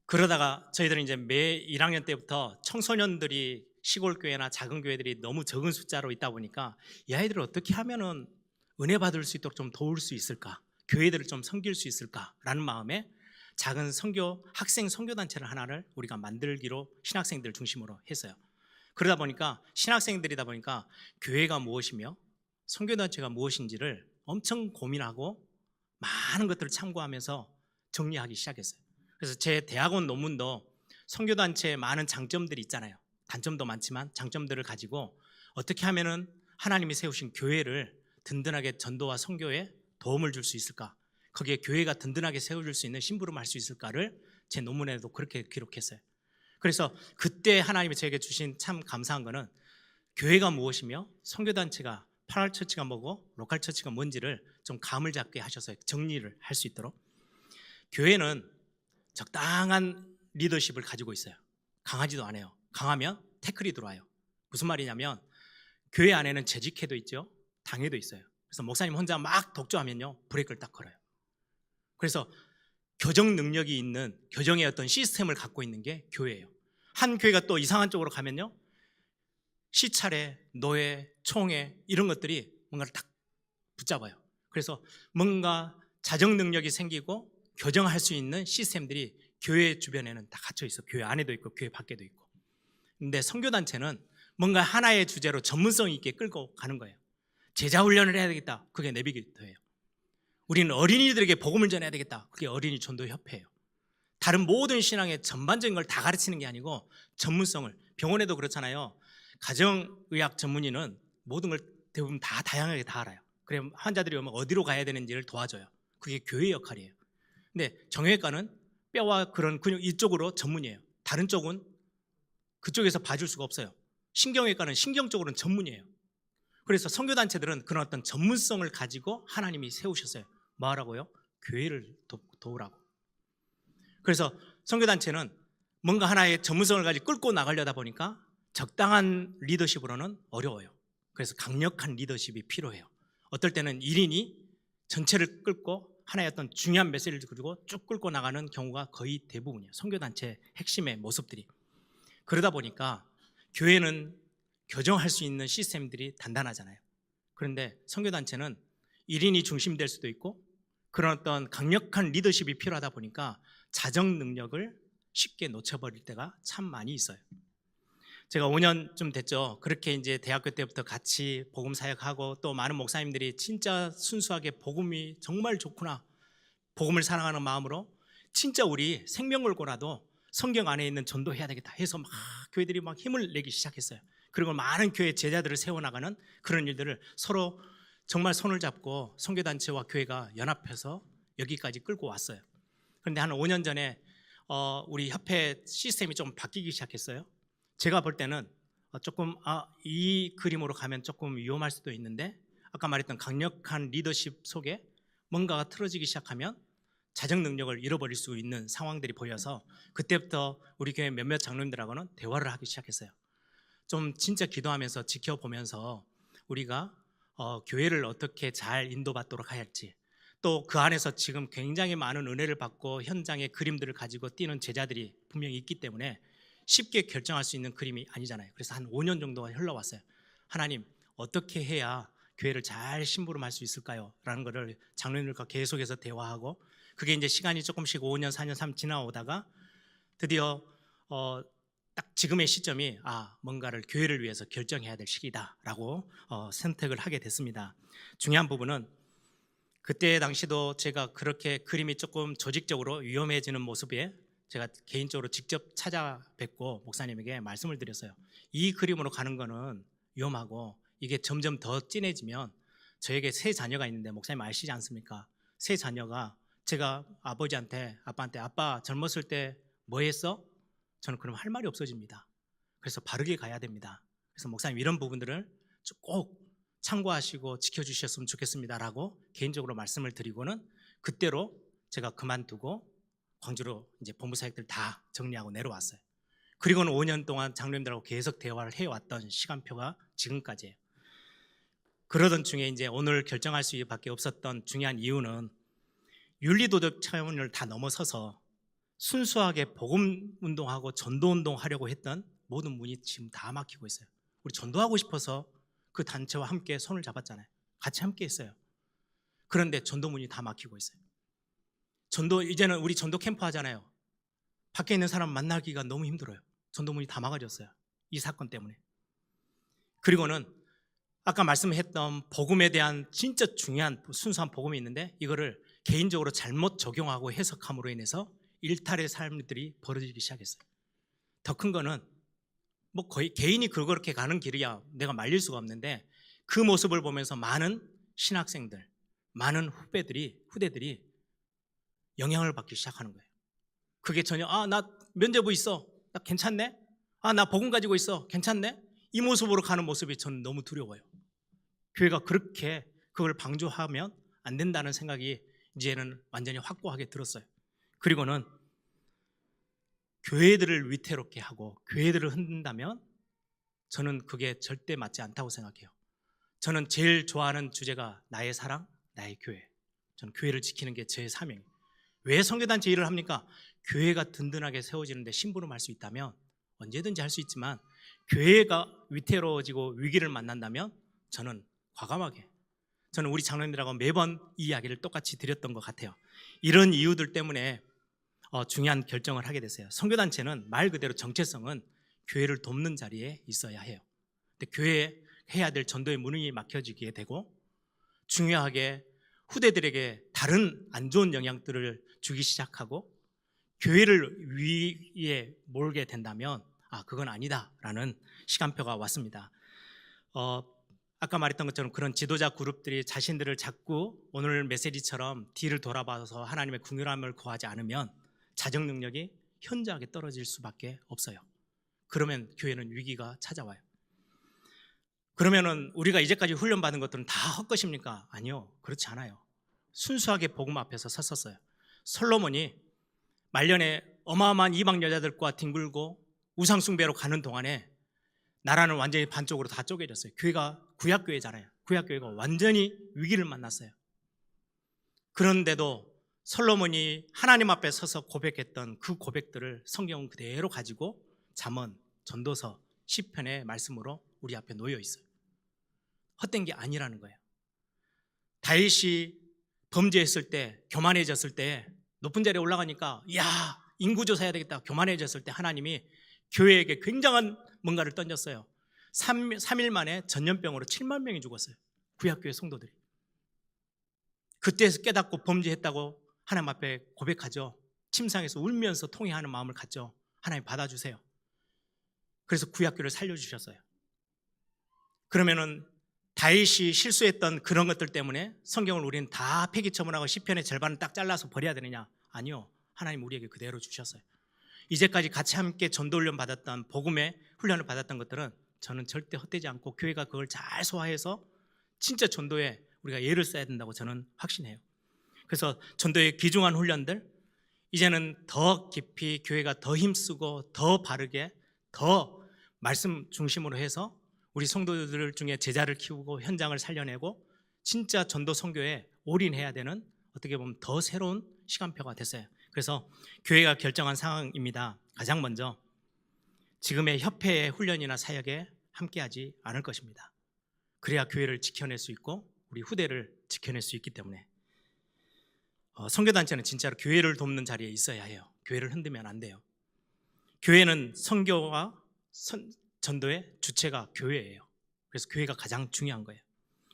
그러다가 저희들은 이제 매 1학년 때부터 청소년들이 시골 교회나 작은 교회들이 너무 적은 숫자로 있다 보니까 이 아이들을 어떻게 하면은 은혜 받을 수 있도록 좀 도울 수 있을까, 교회들을 좀 섬길 수 있을까라는 마음에 작은 학생 선교 단체를 하나를 우리가 만들기로 신학생들 중심으로 했어요. 그러다 보니까 신학생들이다 보니까 교회가 무엇이며 선교 단체가 무엇인지를 엄청 고민하고 많은 것들을 참고하면서 정리하기 시작했어요. 그래서 제 대학원 논문도 선교단체의 많은 장점들이 있잖아요. 단점도 많지만 장점들을 가지고 어떻게 하면은 하나님이 세우신 교회를 든든하게 전도와 선교에 도움을 줄 수 있을까, 거기에 교회가 든든하게 세워줄 수 있는 심부름할 수 있을까를 제 논문에도 그렇게 기록했어요. 그래서 그때 하나님이 저에게 주신 참 감사한 거는 교회가 무엇이며 선교단체가 파랄처치가 뭐고 로컬처치가 뭔지를 좀 감을 잡게 하셔서 정리를 할 수 있도록. 교회는 적당한 리더십을 가지고 있어요. 강하지도 않아요. 강하면 태클이 들어와요. 무슨 말이냐면 교회 안에는 재직회도 있죠, 당회도 있어요. 그래서 목사님 혼자 막 독주하면요, 브레이크를 딱 걸어요. 그래서 교정 능력이 있는 교정의 어떤 시스템을 갖고 있는 게 교회예요. 한 교회가 또 이상한 쪽으로 가면요, 시찰회, 노회, 총회 이런 것들이 뭔가를 딱 붙잡아요. 그래서 뭔가 자정 능력이 생기고 교정할 수 있는 시스템들이 교회 주변에는 다 갇혀 있어. 교회 안에도 있고 교회 밖에도 있고. 근데 선교단체는 뭔가 하나의 주제로 전문성 있게 끌고 가는 거예요. 제자 훈련을 해야 되겠다. 그게 내비게이터예요. 우리는 어린이들에게 복음을 전해야 되겠다. 그게 어린이 전도 협회예요. 다른 모든 신앙의 전반적인 걸 다 가르치는 게 아니고 전문성을, 병원에도 그렇잖아요. 가정의학 전문의는 모든 걸 대부분 다 다양하게 다 알아요. 그래 환자들이 오면 어디로 가야 되는지를 도와줘요. 그게 교회 역할이에요. 근데 정형외과는 뼈와 그런 근육 이쪽으로 전문이에요. 다른 쪽은 그쪽에서 봐줄 수가 없어요. 신경외과는 신경 쪽으로는 전문이에요. 그래서 선교단체들은 그런 어떤 전문성을 가지고 하나님이 세우셨어요. 뭐 하라고요? 교회를 도우라고. 그래서 선교단체는 뭔가 하나의 전문성을 가지고 끌고 나가려다 보니까 적당한 리더십으로는 어려워요. 그래서 강력한 리더십이 필요해요. 어떨 때는 1인이 전체를 끌고 하나의 어떤 중요한 메시지를 그리고 쭉 끌고 나가는 경우가 거의 대부분이에요. 선교단체의 핵심의 모습들이. 그러다 보니까 교회는 교정할 수 있는 시스템들이 단단하잖아요. 그런데 선교단체는 1인이 중심될 수도 있고 그런 어떤 강력한 리더십이 필요하다 보니까 자정 능력을 쉽게 놓쳐버릴 때가 참 많이 있어요. 제가 5년쯤 됐죠. 그렇게 이제 대학교 때부터 같이 복음 사역하고 또 많은 목사님들이 진짜 순수하게 복음이 정말 좋구나, 복음을 사랑하는 마음으로 진짜 우리 생명 걸고라도 성경 안에 있는 전도해야 되겠다 해서 막 교회들이 막 힘을 내기 시작했어요. 그리고 많은 교회 제자들을 세워나가는 그런 일들을 서로 정말 손을 잡고 선교단체와 교회가 연합해서 여기까지 끌고 왔어요. 그런데 한 5년 전에 우리 협회 시스템이 좀 바뀌기 시작했어요. 제가 볼 때는 조금 이 그림으로 가면 조금 위험할 수도 있는데, 아까 말했던 강력한 리더십 속에 뭔가가 틀어지기 시작하면 자정 능력을 잃어버릴 수 있는 상황들이 보여서 그때부터 우리 교회 몇몇 장로님들하고는 대화를 하기 시작했어요. 좀 진짜 기도하면서 지켜보면서 우리가 교회를 어떻게 잘 인도받도록 할지, 또 그 안에서 지금 굉장히 많은 은혜를 받고 현장의 그림들을 가지고 뛰는 제자들이 분명히 있기 때문에 쉽게 결정할 수 있는 그림이 아니잖아요. 그래서 한 5년 정도가 흘러왔어요. 하나님, 어떻게 해야 교회를 잘 심부름할 수 있을까요? 라는 거를 장로님들과 계속해서 대화하고, 그게 이제 시간이 조금씩 5년, 4년, 3년 지나오다가 드디어 딱 지금의 시점이 뭔가를 교회를 위해서 결정해야 될 시기다라고 선택을 하게 됐습니다. 중요한 부분은 그때 당시도 제가 그렇게 그림이 조금 조직적으로 위험해지는 모습에 제가 개인적으로 직접 찾아뵙고 목사님에게 말씀을 드렸어요. 이 그림으로 가는 거는 위험하고 이게 점점 더 진해지면, 저에게 세 자녀가 있는데 목사님 아시지 않습니까? 세 자녀가 제가 아빠한테 아빠 젊었을 때 뭐 했어? 저는 그럼 할 말이 없어집니다. 그래서 바르게 가야 됩니다. 그래서 목사님 이런 부분들을 꼭 참고하시고 지켜주셨으면 좋겠습니다라고 개인적으로 말씀을 드리고는 그때로 제가 그만두고 광주로 이제 본부 사역들 다 정리하고 내려왔어요. 그리고는 5년 동안 장로님들하고 계속 대화를 해왔던 시간표가 지금까지예요. 그러던 중에 이제 오늘 결정할 수밖에 없었던 중요한 이유는 윤리도덕 차원을 다 넘어서서 순수하게 복음 운동하고 전도 운동하려고 했던 모든 문이 지금 다 막히고 있어요. 우리 전도하고 싶어서 그 단체와 함께 손을 잡았잖아요. 같이 함께 했어요. 그런데 전도 문이 다 막히고 있어요. 이제는 우리 전도 캠프 하잖아요. 밖에 있는 사람 만나기가 너무 힘들어요. 전도 문이 다 막아졌어요. 이 사건 때문에. 그리고는 아까 말씀했던 복음에 대한 진짜 중요한 순수한 복음이 있는데, 이거를 개인적으로 잘못 적용하고 해석함으로 인해서 일탈의 삶들이 벌어지기 시작했어요. 더 큰 거는 뭐 거의 개인이 그렇게 가는 길이야 내가 말릴 수가 없는데, 그 모습을 보면서 많은 신학생들, 많은 후대들이 영향을 받기 시작하는 거예요. 그게 전혀 나 면죄부 있어, 나 괜찮네, 나 복음 가지고 있어, 괜찮네, 이 모습으로 가는 모습이 저는 너무 두려워요. 교회가 그렇게 그걸 방조하면 안 된다는 생각이 이제는 완전히 확고하게 들었어요. 그리고는 교회들을 위태롭게 하고 교회들을 흔든다면 저는 그게 절대 맞지 않다고 생각해요. 저는 제일 좋아하는 주제가 나의 사랑, 나의 교회. 저는 교회를 지키는 게 제 사명이에요. 왜 선교단체 일을 합니까? 교회가 든든하게 세워지는데 심부름할 수 있다면 언제든지 할 수 있지만, 교회가 위태로워지고 위기를 만난다면 저는 과감하게, 저는 우리 장로님들하고 매번 이 이야기를 똑같이 드렸던 것 같아요. 이런 이유들 때문에 중요한 결정을 하게 됐어요. 선교단체는 말 그대로 정체성은 교회를 돕는 자리에 있어야 해요. 근데 교회에 해야 될 전도의 문이 막혀지게 되고, 중요하게 후대들에게 다른 안 좋은 영향들을 주기 시작하고 교회를 위에 몰게 된다면 그건 아니다라는 시간표가 왔습니다. 아까 말했던 것처럼 그런 지도자 그룹들이 자신들을 자꾸 오늘 메시지처럼 뒤를 돌아봐서 하나님의 긍휼함을 구하지 않으면 자정 능력이 현저하게 떨어질 수밖에 없어요. 그러면 교회는 위기가 찾아와요. 그러면은 우리가 이제까지 훈련받은 것들은 다 헛것입니까? 아니요, 그렇지 않아요. 순수하게 복음 앞에서 섰었어요. 솔로몬이 말년에 어마어마한 이방 여자들과 뒹굴고 우상숭배로 가는 동안에 나라는 완전히 반쪽으로 다 쪼개졌어요. 교회가 구약교회잖아요. 구약교회가 완전히 위기를 만났어요. 그런데도 솔로몬이 하나님 앞에 서서 고백했던 그 고백들을 성경은 그대로 가지고 잠언, 전도서, 시편의 말씀으로 우리 앞에 놓여 있어요. 헛된 게 아니라는 거예요. 다윗이 범죄했을 때, 교만해졌을 때, 높은 자리에 올라가니까 인구조사 해야 되겠다, 교만해졌을 때 하나님이 교회에게 굉장한 뭔가를 던졌어요. 3일 만에 전염병으로 7만 명이 죽었어요. 구약교회 성도들이. 그때에서 깨닫고 범죄했다고 하나님 앞에 고백하죠. 침상에서 울면서 통회하는 마음을 갖죠. 하나님 받아주세요. 그래서 구약교회를 살려주셨어요. 그러면은 다윗이 실수했던 그런 것들 때문에 성경을 우리는 다 폐기처분하고 시편의 절반을 딱 잘라서 버려야 되느냐? 아니요. 하나님 우리에게 그대로 주셨어요. 이제까지 같이 함께 전도 훈련 받았던 복음의 훈련을 받았던 것들은 저는 절대 헛되지 않고 교회가 그걸 잘 소화해서 진짜 전도에 우리가 예를 써야 된다고 저는 확신해요. 그래서 전도의 귀중한 훈련들, 이제는 더 깊이 교회가 더 힘쓰고 더 바르게 더 말씀 중심으로 해서 우리 성도들 중에 제자를 키우고 현장을 살려내고 진짜 전도 선교에 올인해야 되는, 어떻게 보면 더 새로운 시간표가 됐어요. 그래서 교회가 결정한 상황입니다. 가장 먼저 지금의 협회의 훈련이나 사역에 함께하지 않을 것입니다. 그래야 교회를 지켜낼 수 있고 우리 후대를 지켜낼 수 있기 때문에 선교단체는 진짜로 교회를 돕는 자리에 있어야 해요. 교회를 흔들면 안 돼요. 교회는 선교와 전도의 주체가 교회예요. 그래서 교회가 가장 중요한 거예요.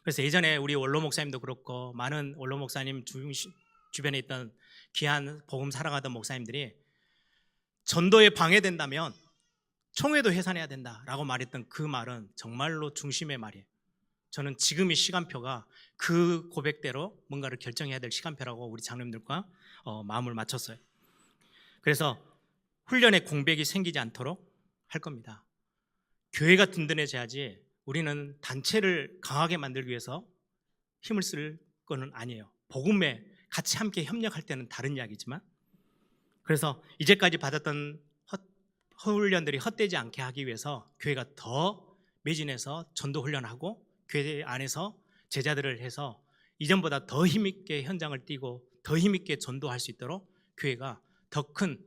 그래서 예전에 우리 원로 목사님도 그렇고 많은 원로 목사님 주변에 있던 귀한 복음 사랑하던 목사님들이 전도에 방해된다면 총회도 해산해야 된다라고 말했던 그 말은 정말로 중심의 말이에요. 저는 지금 이 시간표가 그 고백대로 뭔가를 결정해야 될 시간표라고 우리 장로님들과 마음을 맞췄어요. 그래서 훈련의 공백이 생기지 않도록 할 겁니다. 교회가 든든해져야지 우리는 단체를 강하게 만들기 위해서 힘을 쓸 거는 아니에요. 복음에 같이 함께 협력할 때는 다른 이야기지만, 그래서 이제까지 받았던 훈련들이 헛되지 않게 하기 위해서 교회가 더 매진해서 전도 훈련하고 교회 안에서 제자들을 해서 이전보다 더 힘있게 현장을 뛰고 더 힘있게 전도할 수 있도록 교회가 더 큰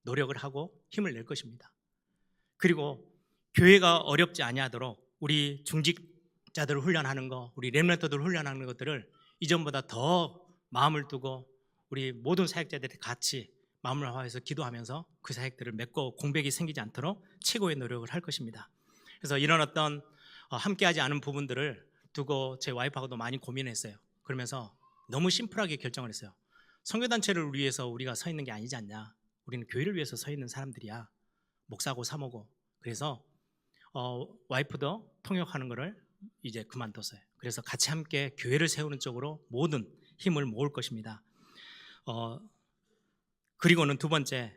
노력을 하고 힘을 낼 것입니다. 그리고 교회가 어렵지 아니하도록 우리 중직자들을 훈련하는 거, 우리 렘넌트들을 훈련하는 것들을 이전보다 더 마음을 두고 우리 모든 사역자들이 같이 마음을 화해서 기도하면서 그 사역들을 맺고 공백이 생기지 않도록 최고의 노력을 할 것입니다. 그래서 이런 어떤 함께하지 않은 부분들을 두고 제 와이프하고도 많이 고민했어요. 그러면서 너무 심플하게 결정을 했어요. 선교단체를 위해서 우리가 서 있는 게 아니지 않냐. 우리는 교회를 위해서 서 있는 사람들이야. 목사고 사모고. 그래서 와이프도 통역하는 거를 이제 그만뒀어요. 그래서 같이 함께 교회를 세우는 쪽으로 모든 힘을 모을 것입니다. 그리고는 두 번째,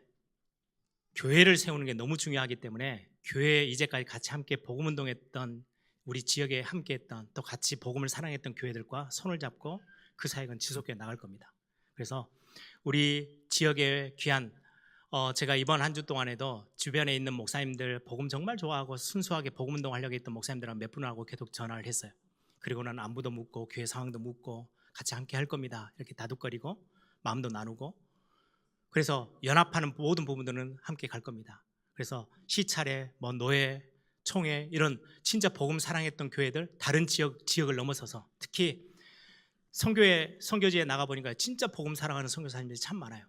교회를 세우는 게 너무 중요하기 때문에 교회에 이제까지 같이 함께 복음운동했던 우리 지역에 함께했던 또 같이 복음을 사랑했던 교회들과 손을 잡고 그 사역은 지속해 나갈 겁니다. 그래서 우리 지역의 귀한 제가 이번 한 주 동안에도 주변에 있는 목사님들 복음 정말 좋아하고 순수하게 복음운동 하려고 했던 목사님들하고 몇 분하고 계속 전화를 했어요. 그리고는 안부도 묻고 교회 상황도 묻고 같이 함께 할 겁니다. 이렇게 다독거리고 마음도 나누고, 그래서 연합하는 모든 부분들은 함께 갈 겁니다. 그래서 시차례, 노예, 총회 이런 진짜 복음 사랑했던 교회들, 다른 지역을 넘어서서 특히 선교지에 나가보니까 진짜 복음 사랑하는 선교사님들이 참 많아요.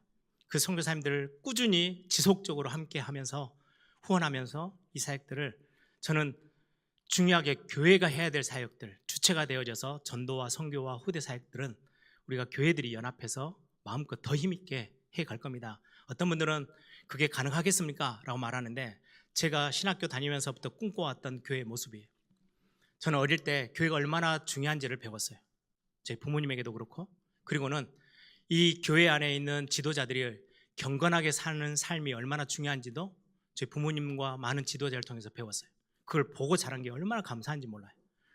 그 선교사님들을 꾸준히 지속적으로 함께 하면서 후원하면서 이 사역들을 저는 중요하게 교회가 해야 될 사역들, 주체가 되어져서 전도와 선교와 후대 사역들은 우리가 교회들이 연합해서 마음껏 더 힘있게 해갈 겁니다. 어떤 분들은 그게 가능하겠습니까? 라고 말하는데 제가 신학교 다니면서부터 꿈꿔왔던 교회의 모습이에요. 저는 어릴 때 교회가 얼마나 중요한지를 배웠어요. 제 부모님에게도 그렇고, 그리고는 이 교회 안에 있는 지도자들이 경건하게 사는 삶이 얼마나 중요한지도 제 부모님과 많은 지도자를 통해서 배웠어요. 그걸 보고 자란 게 얼마나 감사한지 몰라요.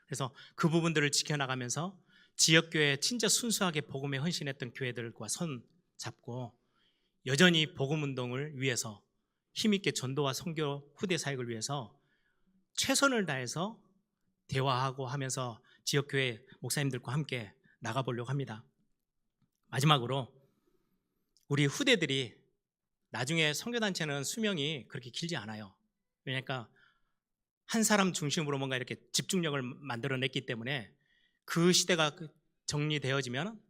그래서 그 부분들을 지켜나가면서 지역교회에 진짜 순수하게 복음에 헌신했던 교회들과 손 잡고 여전히 복음운동을 위해서 힘있게 전도와 선교 후대 사역을 위해서 최선을 다해서 대화하고 하면서 지역교회 목사님들과 함께 나가보려고 합니다. 마지막으로 우리 후대들이 나중에 선교단체는 수명이 그렇게 길지 않아요. 그러니까 한 사람 중심으로 뭔가 이렇게 집중력을 만들어냈기 때문에 그 시대가 정리되어지면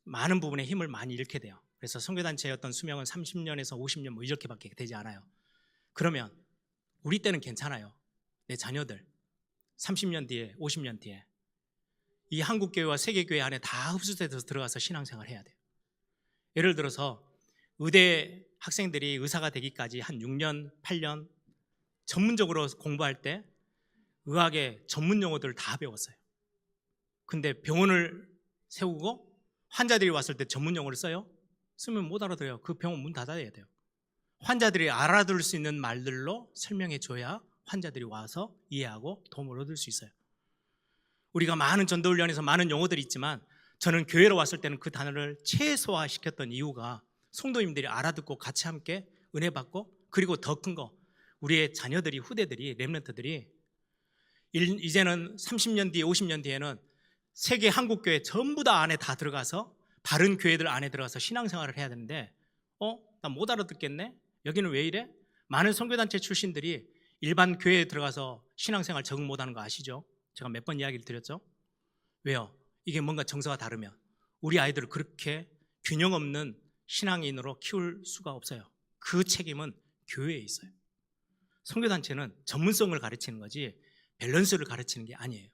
많은 부분에 힘을 많이 잃게 돼요. 그래서 선교단체의 어떤 수명은 30년에서 50년 뭐 이렇게밖에 되지 않아요. 그러면 우리 때는 괜찮아요. 내 자녀들 30년 뒤에 50년 뒤에 이 한국교회와 세계교회 안에 다 흡수돼서 들어가서 신앙생활 해야 돼요. 예를 들어서 의대 학생들이 의사가 되기까지 한 6년, 8년 전문적으로 공부할 때 의학의 전문 용어들을 다 배웠어요. 근데 병원을 세우고 환자들이 왔을 때 전문 용어를 써요? 쓰면 못 알아들어요. 그 병원 문 닫아야 돼요. 환자들이 알아들을 수 있는 말들로 설명해 줘야 환자들이 와서 이해하고 도움을 얻을 수 있어요. 우리가 많은 전도훈련에서 많은 용어들이 있지만 저는 교회로 왔을 때는 그 단어를 최소화시켰던 이유가 성도님들이 알아듣고 같이 함께 은혜 받고, 그리고 더 큰 거, 우리의 자녀들이, 후대들이, 렘넌트들이 이제는 30년 뒤에 50년 뒤에는 세계 한국교회 전부 다 안에 다 들어가서 바른 교회들 안에 들어가서 신앙생활을 해야 되는데 나 못 알아듣겠네? 여기는 왜 이래? 많은 선교단체 출신들이 일반 교회에 들어가서 신앙생활 적응 못하는 거 아시죠? 제가 몇 번 이야기를 드렸죠? 왜요? 이게 뭔가 정서가 다르면 우리 아이들을 그렇게 균형 없는 신앙인으로 키울 수가 없어요. 그 책임은 교회에 있어요. 선교단체는 전문성을 가르치는 거지 밸런스를 가르치는 게 아니에요.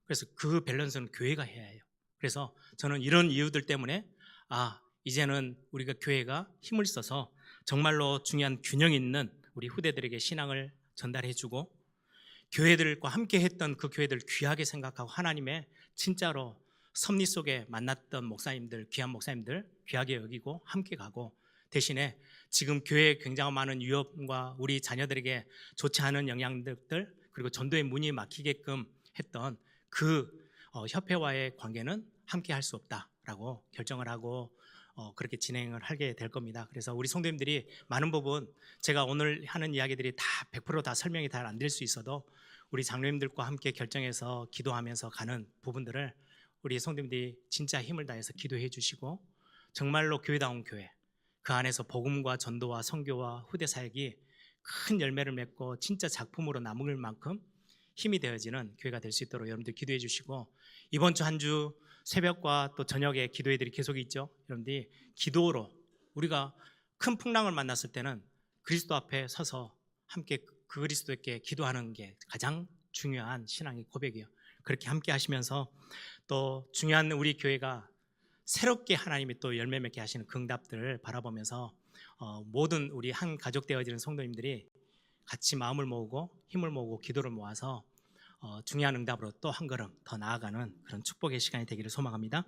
그래서 그 밸런스는 교회가 해야 해요. 그래서 저는 이런 이유들 때문에 이제는 우리가 교회가 힘을 써서 정말로 중요한 균형 있는 우리 후대들에게 신앙을 전달해주고, 교회들과 함께 했던 그 교회들 귀하게 생각하고 하나님의 진짜로 섭리 속에 만났던 목사님들, 귀한 목사님들 귀하게 여기고 함께 가고, 대신에 지금 교회에 굉장히 많은 위협과 우리 자녀들에게 좋지 않은 영향들, 그리고 전도의 문이 막히게끔 했던 그 협회와의 관계는 함께 할 수 없다라고 결정을 하고 그렇게 진행을 하게 될 겁니다. 그래서 우리 성도님들이 많은 부분, 제가 오늘 하는 이야기들이 다 100% 다 설명이 잘 안 될 수 있어도 우리 장로님들과 함께 결정해서 기도하면서 가는 부분들을 우리 성도님들이 진짜 힘을 다해서 기도해 주시고, 정말로 교회다운 교회, 그 안에서 복음과 전도와 선교와 후대 사역이 큰 열매를 맺고 진짜 작품으로 남을 만큼 힘이 되어지는 교회가 될 수 있도록 여러분들 기도해 주시고, 이번 주 한 주 새벽과 또 저녁에 기도회들이 계속 있죠. 여러분들이 기도로, 우리가 큰 풍랑을 만났을 때는 그리스도 앞에 서서 함께 그 그리스도께 기도하는 게 가장 중요한 신앙의 고백이에요. 그렇게 함께 하시면서 또 중요한 우리 교회가 새롭게 하나님이 또 열매 맺게 하시는 그 응답들을 바라보면서 모든 우리 한 가족 되어지는 성도님들이 같이 마음을 모으고 힘을 모으고 기도를 모아서 중요한 응답으로 또 한 걸음 더 나아가는 그런 축복의 시간이 되기를 소망합니다.